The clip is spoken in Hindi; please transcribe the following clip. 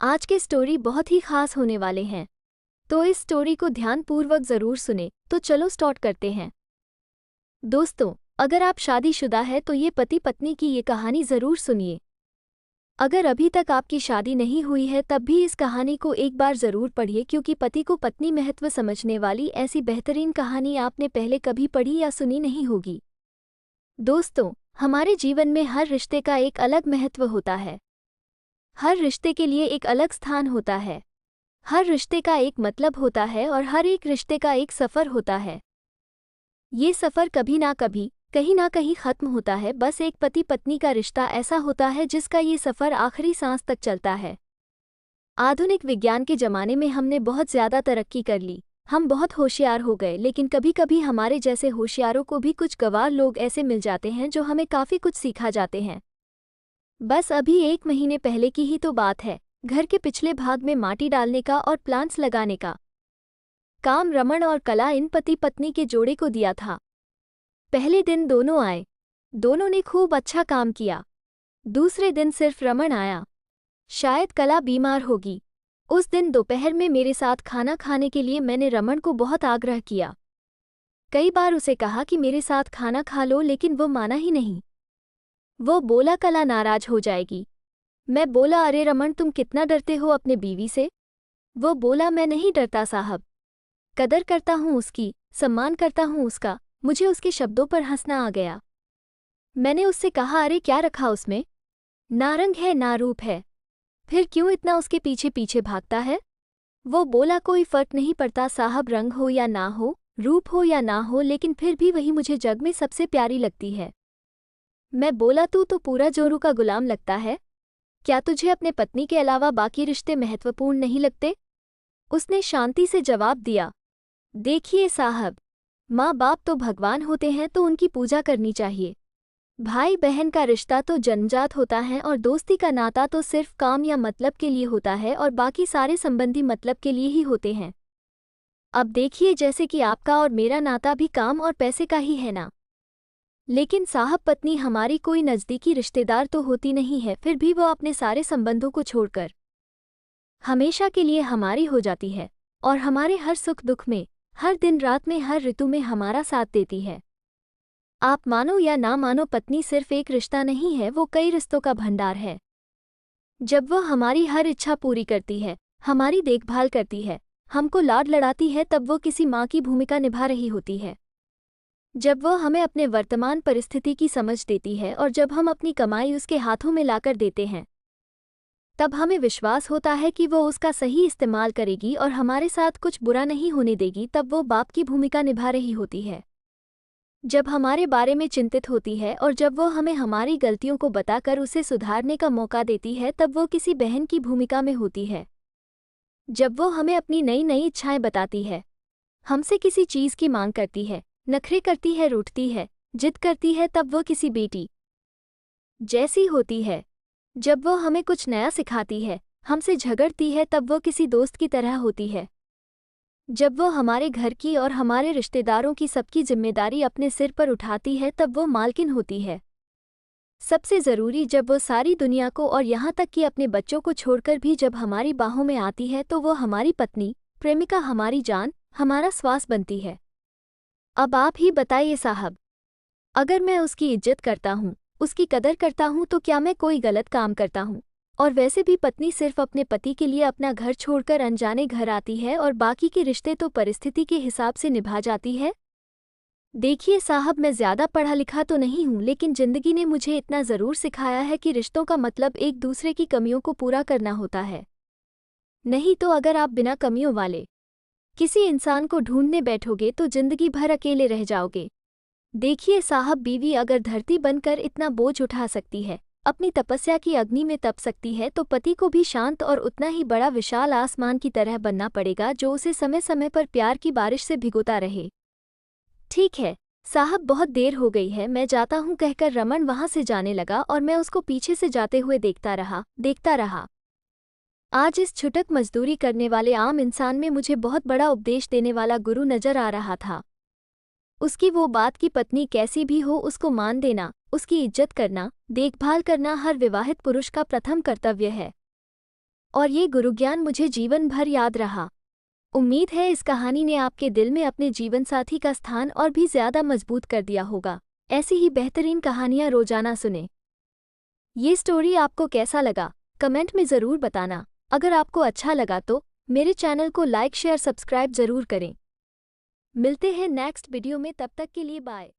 आज के स्टोरी बहुत ही खास होने वाले हैं, तो इस स्टोरी को ध्यानपूर्वक जरूर सुने। तो चलो स्टार्ट करते हैं। दोस्तों, अगर आप शादीशुदा है तो ये पति पत्नी की ये कहानी जरूर सुनिए। अगर अभी तक आपकी शादी नहीं हुई है तब भी इस कहानी को एक बार जरूर पढ़िए, क्योंकि पति को पत्नी महत्व समझने वाली ऐसी बेहतरीन कहानी आपने पहले कभी पढ़ी या सुनी नहीं होगी। दोस्तों, हमारे जीवन में हर रिश्ते का एक अलग महत्व होता है। हर रिश्ते के लिए एक अलग स्थान होता है। हर रिश्ते का एक मतलब होता है और हर एक रिश्ते का एक सफ़र होता है। ये सफ़र कभी ना कभी, कहीं ना कहीं ख़त्म होता है। बस एक पति पत्नी का रिश्ता ऐसा होता है जिसका ये सफ़र आखिरी सांस तक चलता है। आधुनिक विज्ञान के ज़माने में हमने बहुत ज़्यादा तरक्की कर ली, हम बहुत होशियार हो गए, लेकिन कभी कभी हमारे जैसे होशियारों को भी कुछ गंवार लोग ऐसे मिल जाते हैं जो हमें काफ़ी कुछ सिखा जाते हैं। बस अभी 1 महीने पहले की ही तो बात है। घर के पिछले भाग में माटी डालने का और प्लांट्स लगाने का काम रमन और कला इन पति पत्नी के जोड़े को दिया था। पहले दिन दोनों आए, दोनों ने खूब अच्छा काम किया। दूसरे दिन सिर्फ रमन आया, शायद कला बीमार होगी। उस दिन दोपहर में मेरे साथ खाना खाने के लिए मैंने रमन को बहुत आग्रह किया। कई बार उसे कहा कि मेरे साथ खाना खा लो, लेकिन वो माना ही नहीं। वो बोला कला नाराज हो जाएगी। मैं बोला, अरे रमन, तुम कितना डरते हो अपने बीवी से? वो बोला, मैं नहीं डरता साहब, कदर करता हूँ उसकी, सम्मान करता हूँ उसका। मुझे उसके शब्दों पर हंसना आ गया। मैंने उससे कहा, अरे क्या रखा उसमें? ना रंग है ना रूप है, फिर क्यों इतना उसके पीछे पीछे भागता है? वो बोला, कोई फर्क नहीं पड़ता साहब, रंग हो या ना हो, रूप हो या ना हो, लेकिन फिर भी वही मुझे जग में सबसे प्यारी लगती है। मैं बोला, तू तो पूरा जोरू का गुलाम लगता है, क्या तुझे अपने पत्नी के अलावा बाकी रिश्ते महत्वपूर्ण नहीं लगते? उसने शांति से जवाब दिया, देखिए साहब, माँ बाप तो भगवान होते हैं तो उनकी पूजा करनी चाहिए। भाई बहन का रिश्ता तो जन्मजात होता है और दोस्ती का नाता तो सिर्फ काम या मतलब के लिए होता है, और बाकी सारे संबंधी मतलब के लिए ही होते हैं। अब देखिए, जैसे कि आपका और मेरा नाता भी काम और पैसे का ही है ना। लेकिन साहब, पत्नी हमारी कोई नज़दीकी रिश्तेदार तो होती नहीं है, फिर भी वो अपने सारे संबंधों को छोड़कर हमेशा के लिए हमारी हो जाती है और हमारे हर सुख दुख में, हर दिन रात में, हर ऋतु में हमारा साथ देती है। आप मानो या ना मानो, पत्नी सिर्फ एक रिश्ता नहीं है, वो कई रिश्तों का भंडार है। जब वो हमारी हर इच्छा पूरी करती है, हमारी देखभाल करती है, हमको लाड लड़ाती है, तब वो किसी माँ की भूमिका निभा रही होती है। जब वो हमें अपने वर्तमान परिस्थिति की समझ देती है और जब हम अपनी कमाई उसके हाथों में लाकर देते हैं, तब हमें विश्वास होता है कि वो उसका सही इस्तेमाल करेगी और हमारे साथ कुछ बुरा नहीं होने देगी। तब वो बाप की भूमिका निभा रही होती है, जब हमारे बारे में चिंतित होती है और जब वो हमें हमारी गलतियों को बताकर उसे सुधारने का मौका देती है, तब वो किसी बहन की भूमिका में होती है। जब वो हमें अपनी नई नई इच्छाएं बताती है, हमसे किसी चीज़ की मांग करती है, नखरे करती है, रूठती है, जिद करती है, तब वो किसी बेटी जैसी होती है। जब वो हमें कुछ नया सिखाती है, हमसे झगड़ती है, तब वो किसी दोस्त की तरह होती है। जब वो हमारे घर की और हमारे रिश्तेदारों की सबकी जिम्मेदारी अपने सिर पर उठाती है, तब वो मालकिन होती है। सबसे ज़रूरी, जब वो सारी दुनिया को और यहाँ तक कि अपने बच्चों को छोड़कर भी जब हमारी बाहों में आती है, तो वो हमारी पत्नी, प्रेमिका, हमारी जान, हमारा श्वास बनती है। अब आप ही बताइए साहब, अगर मैं उसकी इज्जत करता हूँ, उसकी कदर करता हूँ, तो क्या मैं कोई गलत काम करता हूँ? और वैसे भी पत्नी सिर्फ अपने पति के लिए अपना घर छोड़कर अनजाने घर आती है और बाकी के रिश्ते तो परिस्थिति के हिसाब से निभा जाती है। देखिए साहब, मैं ज़्यादा पढ़ा लिखा तो नहीं हूँ, लेकिन ज़िंदगी ने मुझे इतना ज़रूर सिखाया है कि रिश्तों का मतलब एक दूसरे की कमियों को पूरा करना होता है। नहीं तो अगर आप बिना कमियों वाले किसी इंसान को ढूंढने बैठोगे तो जिंदगी भर अकेले रह जाओगे। देखिए साहब, बीवी अगर धरती बनकर इतना बोझ उठा सकती है, अपनी तपस्या की अग्नि में तप सकती है, तो पति को भी शांत और उतना ही बड़ा विशाल आसमान की तरह बनना पड़ेगा, जो उसे समय समय पर प्यार की बारिश से भिगोता रहे। ठीक है साहब, बहुत देर हो गई है, मैं जाता हूँ, कहकर रमन वहां से जाने लगा और मैं उसको पीछे से जाते हुए देखता रहा। आज इस छुटक मजदूरी करने वाले आम इंसान में मुझे बहुत बड़ा उपदेश देने वाला गुरु नजर आ रहा था। उसकी वो बात कि पत्नी कैसी भी हो उसको मान देना, उसकी इज्जत करना, देखभाल करना हर विवाहित पुरुष का प्रथम कर्तव्य है। और ये गुरुज्ञान मुझे जीवन भर याद रहा। उम्मीद है इस कहानी ने आपके दिल में अपने जीवनसाथी का स्थान और भी ज़्यादा मजबूत कर दिया होगा। ऐसी ही बेहतरीन कहानियाँ रोजाना सुने। ये स्टोरी आपको कैसा लगा कमेंट में ज़रूर बताना। अगर आपको अच्छा लगा तो मेरे चैनल को लाइक शेयर सब्सक्राइब ज़रूर करें। मिलते हैं नेक्स्ट वीडियो में, तब तक के लिए बाय।